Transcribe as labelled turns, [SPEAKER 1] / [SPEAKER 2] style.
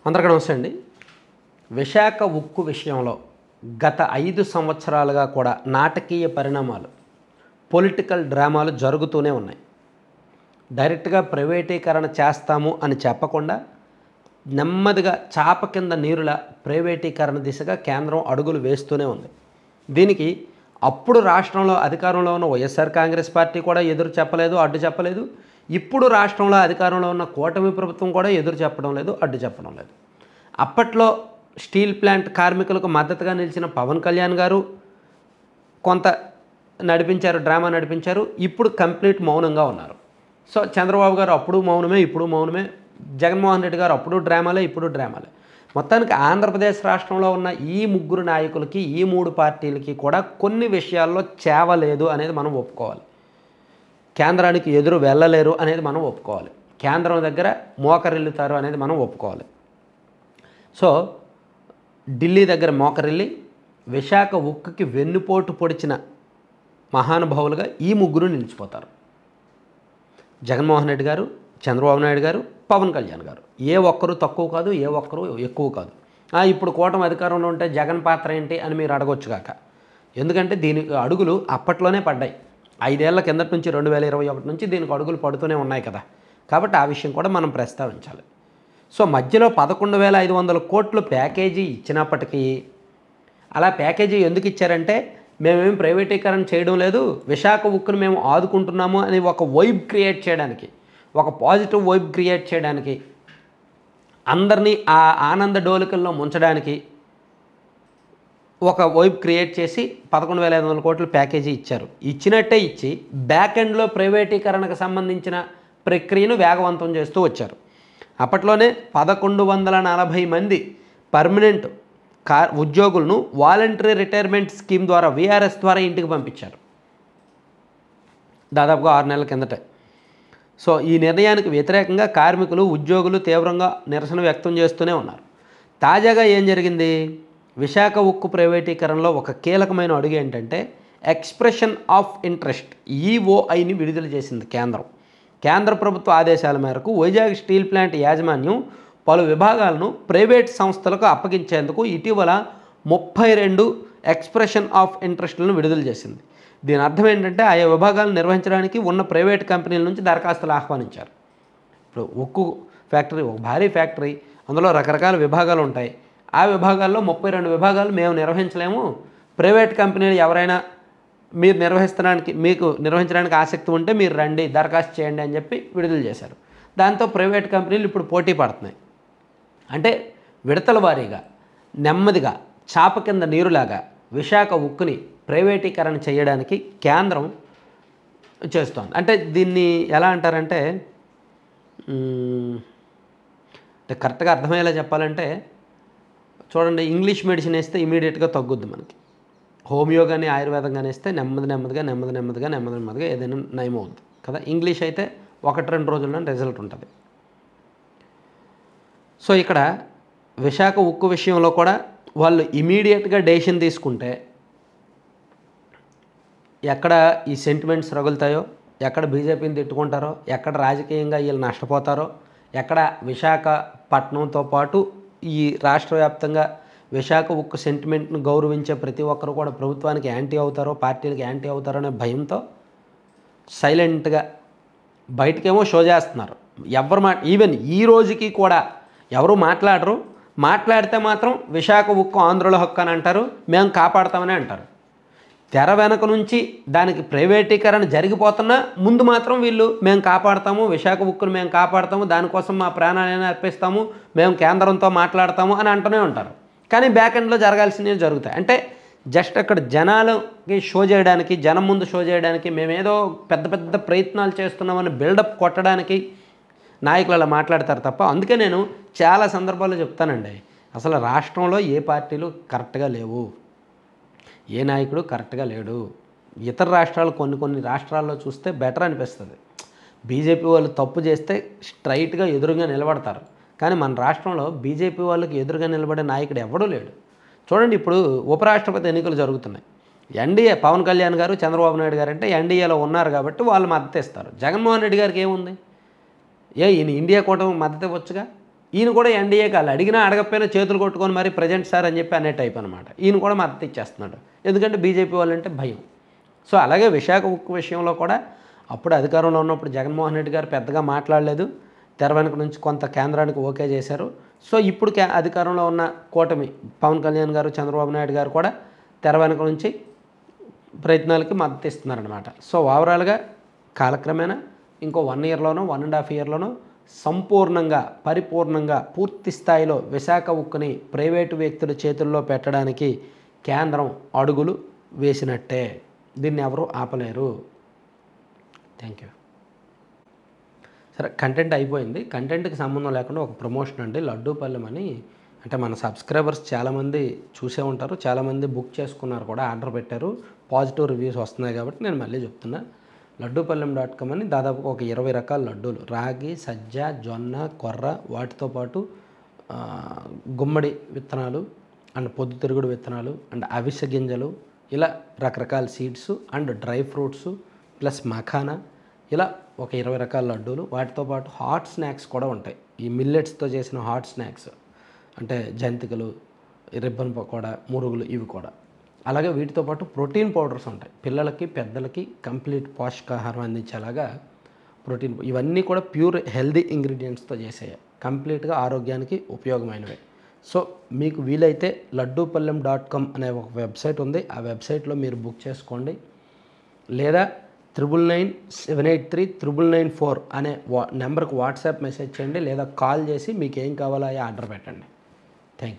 [SPEAKER 1] అందరికీ నమస్తే అండి. విశాఖ ఉక్కు విషయంలో గత 5 సంవత్సరాలుగా కూడా నాటకీయ పరిణామాలు, పొలిటికల్ డ్రామాలు జరుగుతూనే ఉన్నాయి. డైరెక్ట్గా ప్రైవేటీకరణ చేస్తాము అని చెప్పకుండా నెమ్మదిగా చాప కింద నీరుల ప్రైవేటీకరణ దిశగా కేంద్రం అడుగులు వేస్తూనే ఉంది. దీనికి అప్పుడు రాష్ట్రంలో అధికారంలో ఉన్న వైఎస్ఆర్ కాంగ్రెస్ పార్టీ కూడా ఎదురు చెప్పలేదు, అడ్డు చెప్పలేదు. ఇప్పుడు రాష్ట్రంలో అధికారంలో ఉన్న కూటమి ప్రభుత్వం కూడా ఎదురు చెప్పడం లేదు, అడ్డు చెప్పడం లేదు. అప్పట్లో స్టీల్ ప్లాంట్ కార్మికులకు మద్దతుగా నిలిచిన పవన్ కళ్యాణ్ గారు కొంత నడిపించారు, డ్రామా నడిపించారు. ఇప్పుడు కంప్లీట్ మౌనంగా ఉన్నారు. సో చంద్రబాబు గారు అప్పుడు మౌనమే, ఇప్పుడు మౌనమే. జగన్మోహన్ రెడ్డి గారు అప్పుడు డ్రామాలే, ఇప్పుడు డ్రామాలే. మొత్తానికి ఆంధ్రప్రదేశ్ రాష్ట్రంలో ఉన్న ఈ ముగ్గురు నాయకులకి, ఈ 3 పార్టీలకి కూడా కొన్ని విషయాల్లో చేవలేదు అనేది మనం ఒప్పుకోవాలి. కేంద్రానికి ఎదురు వెళ్ళలేరు అనేది మనం ఒప్పుకోవాలి. కేంద్రం దగ్గర మోకరిల్లుతారు అనేది మనం ఒప్పుకోవాలి. సో ఢిల్లీ దగ్గర మోకరిల్లి విశాఖ ఉక్కుకి వెన్నుపోటు పొడిచిన మహానుభావులుగా ఈ ముగ్గురు నిలిచిపోతారు. జగన్మోహన్ రెడ్డి గారు, చంద్రబాబు నాయుడు గారు, పవన్ కళ్యాణ్ గారు. ఏ ఒక్కరు తక్కువ కాదు, ఏ ఒక్కరు ఎక్కువ కాదు. ఇప్పుడు కూటమి అధికారంలో ఉంటే జగన్ పాత్ర ఏంటి అని మీరు అడగొచ్చు కాక. ఎందుకంటే దీనికి అడుగులు అప్పట్లోనే పడ్డాయి. 5 ఏళ్ల కిందటి నుంచి 2021 నుంచి దీనికి అడుగులు పడుతూనే ఉన్నాయి కదా. కాబట్టి ఆ విషయం కూడా మనం ప్రస్తావించాలి. సో మధ్యలో 11,500 కోట్లు ప్యాకేజీ ఇచ్చినప్పటికీ, అలా ప్యాకేజీ ఎందుకు ఇచ్చారంటే మేమేం ప్రైవేటీకరణ చేయడం లేదు, విశాఖ ఉక్కును మేము ఆదుకుంటున్నాము అని ఒక వైబ్ క్రియేట్ చేయడానికి, ఒక పాజిటివ్ వైబ్ క్రియేట్ చేయడానికి, అందరినీ ఆ ఆనంద డోలికల్లో ముంచడానికి ఒక వైబ్ క్రియేట్ చేసి 11,500 కోట్ల ప్యాకేజీ ఇచ్చారు. ఇచ్చినట్టే ఇచ్చి బ్యాక్ ఎండ్లో ప్రైవేటీకరణకు సంబంధించిన ప్రక్రియను వేగవంతం చేస్తూ వచ్చారు. అప్పట్లోనే 1140 మంది పర్మనెంట్ ఉద్యోగులను వాలంటరీ రిటైర్మెంట్ స్కీమ్ ద్వారా, వీఆర్ఎస్ ద్వారా ఇంటికి పంపించారు దాదాపుగా 6 నెలల కిందటే. సో ఈ నిర్ణయానికి వ్యతిరేకంగా కార్మికులు, ఉద్యోగులు తీవ్రంగా నిరసన వ్యక్తం చేస్తూనే ఉన్నారు. తాజాగా ఏం జరిగింది? విశాఖ ఉక్కు ప్రైవేటీకరణలో ఒక కీలకమైన అడుగు ఏంటంటే ఎక్స్ప్రెషన్ ఆఫ్ ఇంట్రెస్ట్, ఈఓఐని విడుదల చేసింది కేంద్రం. కేంద్ర ప్రభుత్వ ఆదేశాల మేరకు వైజాగ్ స్టీల్ ప్లాంట్ యాజమాన్యం పలు విభాగాలను ప్రైవేట్ సంస్థలకు అప్పగించేందుకు ఇటీవల 32 ఎక్స్ప్రెషన్ ఆఫ్ ఇంట్రెస్ట్లను విడుదల చేసింది. దీని అర్థం ఏంటంటే ఆయా విభాగాలను నిర్వహించడానికి ఉన్న ప్రైవేట్ కంపెనీల నుంచి దరఖాస్తులు ఆహ్వానించారు. ఇప్పుడు ఉక్కు ఫ్యాక్టరీ ఒక భారీ ఫ్యాక్టరీ, అందులో రకరకాల విభాగాలు ఉంటాయి. ఆ విభాగాల్లో 32 విభాగాలు మేము నిర్వహించలేము, ప్రైవేట్ కంపెనీలు ఎవరైనా మీరు మీకు నిర్వహించడానికి ఆసక్తి ఉంటే మీరు రండి, దరఖాస్తు చేయండి అని చెప్పి విడుదల చేశారు. దాంతో ప్రైవేట్ కంపెనీలు ఇప్పుడు పోటీ పడుతున్నాయి. అంటే విడతల వారీగా నెమ్మదిగా చాప కింద నీరులాగా విశాఖ ఉక్కుని ప్రైవేటీకరణ చేయడానికి కేంద్రం చేస్తోంది. అంటే దీన్ని ఎలా అంటారంటే, కరెక్ట్గా అర్థమయ్యేలా చెప్పాలంటే చూడండి, ఇంగ్లీష్ మెడిసిన్ వేస్తే ఇమీడియట్గా తగ్గుద్ది మనకి. హోమియో కానీ ఆయుర్వేదం కానీ వేస్తే నెమ్మదిగా ఏదైనా నయం అవుద్ది కదా. ఇంగ్లీష్ అయితే 1-2 రోజుల్లో రిజల్ట్ ఉంటుంది. సో ఇక్కడ విశాఖ ఉక్కు విషయంలో కూడా వాళ్ళు ఇమీడియట్గా డెసిషన్ తీసుకుంటే ఎక్కడ ఈ సెంటిమెంట్స్ రగులుతాయో, ఎక్కడ బీజేపీని తిట్టుకుంటారో, ఎక్కడ రాజకీయంగా వీళ్ళు నష్టపోతారో, ఎక్కడ విశాఖపట్నంతో పాటు ఈ రాష్ట్ర వ్యాప్తంగా విశాఖ ఉక్కు సెంటిమెంట్ను గౌరవించే ప్రతి ఒక్కరు కూడా ప్రభుత్వానికి యాంటీ అవుతారో, పార్టీలకు యాంటీ అవుతారో అనే భయంతో సైలెంట్గా బయటకేమో షో చేస్తున్నారు. ఈవెన్ ఈ రోజుకి కూడా ఎవరు మాట్లాడరు. మాట్లాడితే మాత్రం విశాఖ ఉక్కు ఆంధ్రుల హక్కు అని అంటారు, మేము కాపాడతామని అంటారు. తెర వెనక నుంచి దానికి ప్రైవేటీకరణ జరిగిపోతున్నా ముందు మాత్రం వీళ్ళు మేము కాపాడతాము, విశాఖ ఉక్కును మేము కాపాడతాము, దానికోసం మా ప్రాణాలను అర్పిస్తాము, మేము కేంద్రంతో మాట్లాడతాము అని అంటూనే ఉంటారు. కానీ బ్యాక్ ఎండ్లో జరగాల్సినవి జరుగుతాయి. అంటే జస్ట్ అక్కడ జనాలకి షో చేయడానికి, జనం ముందు షో చేయడానికి, మేమేదో పెద్ద పెద్ద ప్రయత్నాలు చేస్తున్నామని బిల్డప్ కొట్టడానికి నాయకులు అలా మాట్లాడతారు తప్ప. అందుకే నేను చాలా సందర్భాల్లో చెప్తానండి, అసలు రాష్ట్రంలో ఏ పార్టీలు కరెక్ట్గా లేవు, ఏ నాయకుడు కరెక్ట్గా లేడు. ఇతర రాష్ట్రాలు కొన్ని రాష్ట్రాల్లో చూస్తే బెటర్ అనిపిస్తుంది. బీజేపీ వాళ్ళు తప్పు చేస్తే స్ట్రైట్గా ఎదురుగా నిలబడతారు. కానీ మన రాష్ట్రంలో బీజేపీ వాళ్ళకి ఎదురుగా నిలబడే నాయకుడు ఎవడూ లేడు. చూడండి, ఇప్పుడు ఉపరాష్ట్రపతి ఎన్నికలు జరుగుతున్నాయి. ఎన్డీఏ పవన్ కళ్యాణ్ గారు, చంద్రబాబు నాయుడు గారు అంటే ఎన్డీఏలో ఉన్నారు కాబట్టి వాళ్ళు మద్దతు ఇస్తారు. జగన్మోహన్ రెడ్డి గారికి ఏముంది? ఈయన ఇండియా కూటమి మద్దతు ఇవ్వచ్చుగా. ఈయన కూడా ఎన్డీఏ కాదు, అడిగినా అడగకపోయినా చేతులు కొట్టుకొని మరి ప్రజెంట్ సార్ అని చెప్పి అనే టైప్ అనమాట. ఈయన కూడా మద్దతు ఇచ్చేస్తున్నాడు, ఎందుకంటే బీజేపీ వాళ్ళంటే భయం. సో అలాగే విశాఖ ఉక్కు విషయంలో కూడా అప్పుడు అధికారంలో ఉన్నప్పుడు జగన్మోహన్ రెడ్డి గారు పెద్దగా మాట్లాడలేదు, తెర వెనుక నుంచి కొంత కేంద్రానికి ఓకే చేశారు. సో ఇప్పుడు అధికారంలో ఉన్న కూటమి పవన్ కళ్యాణ్ గారు, చంద్రబాబు నాయుడు గారు కూడా తెర వెనుక నుంచి ప్రయత్నాలకి మద్దతు ఇస్తున్నారనమాట. సో ఓవరాల్గా కాలక్రమేణా ఇంకో 1 ఇయర్లోనో 1.5 ఇయర్లోనో సంపూర్ణంగా పరిపూర్ణంగా పూర్తి స్థాయిలో విశాఖ ఉక్కుని ప్రైవేటు వ్యక్తుల చేతుల్లో పెట్టడానికి కేంద్రం అడుగులు వేసినట్టే, దీన్ని ఎవరు ఆపలేరు. Thank you. సరే, కంటెంట్ అయిపోయింది. కంటెంట్కి సంబంధం లేకుండా ఒక ప్రమోషన్ అండి. లడ్డూపల్లెం అని, అంటే మన సబ్స్క్రైబర్స్ చాలామంది చూసే ఉంటారు, చాలామంది బుక్ చేసుకున్నారు కూడా, ఆర్డర్ పెట్టారు, పాజిటివ్ రివ్యూస్ వస్తున్నాయి కాబట్టి నేను మళ్ళీ చెప్తున్నా. లడ్డూపల్లెం.com అని దాదాపు ఒక 20 రకాల లడ్డూలు, రాగి, సజ్జ, జొన్న, కొర్ర, వాటితో పాటు గుమ్మడి విత్తనాలు అండ్ పొద్దుతిరుగుడు విత్తనాలు అండ్ అవిసె గింజలు, ఇలా రకరకాల seeds and dry fruits plus makhana, ఇలా ఒక 20 రకాల లడ్డూలు. వాటితో పాటు హాట్ స్నాక్స్ కూడా ఉంటాయి, ఈ మిల్లెట్స్తో చేసిన హాట్ స్నాక్స్, అంటే జంతికలు, రిబ్బన్ పకోడా, మురుగులు, ఇవి కూడా. అలాగే వీటితో పాటు ప్రోటీన్ పౌడర్స్ ఉంటాయి, పిల్లలకి పెద్దలకి కంప్లీట్ పోషకాహారం అందించేలాగా ప్రోటీన్. ఇవన్నీ కూడా ప్యూర్ హెల్దీ ఇంగ్రీడియంట్స్తో చేసేవి, కంప్లీట్గా ఆరోగ్యానికి ఉపయోగమైనవి. సో మీకు వీలైతే లడ్డూపల్లెం.com అనే ఒక వెబ్సైట్ ఉంది, ఆ వెబ్సైట్లో మీరు బుక్ చేసుకోండి, లేదా 9997839994 అనే నెంబర్కి వాట్సాప్ మెసేజ్ చేయండి, లేదా కాల్ చేసి మీకు ఏం కావాలో ఆర్డర్ పెట్టండి. Thank you.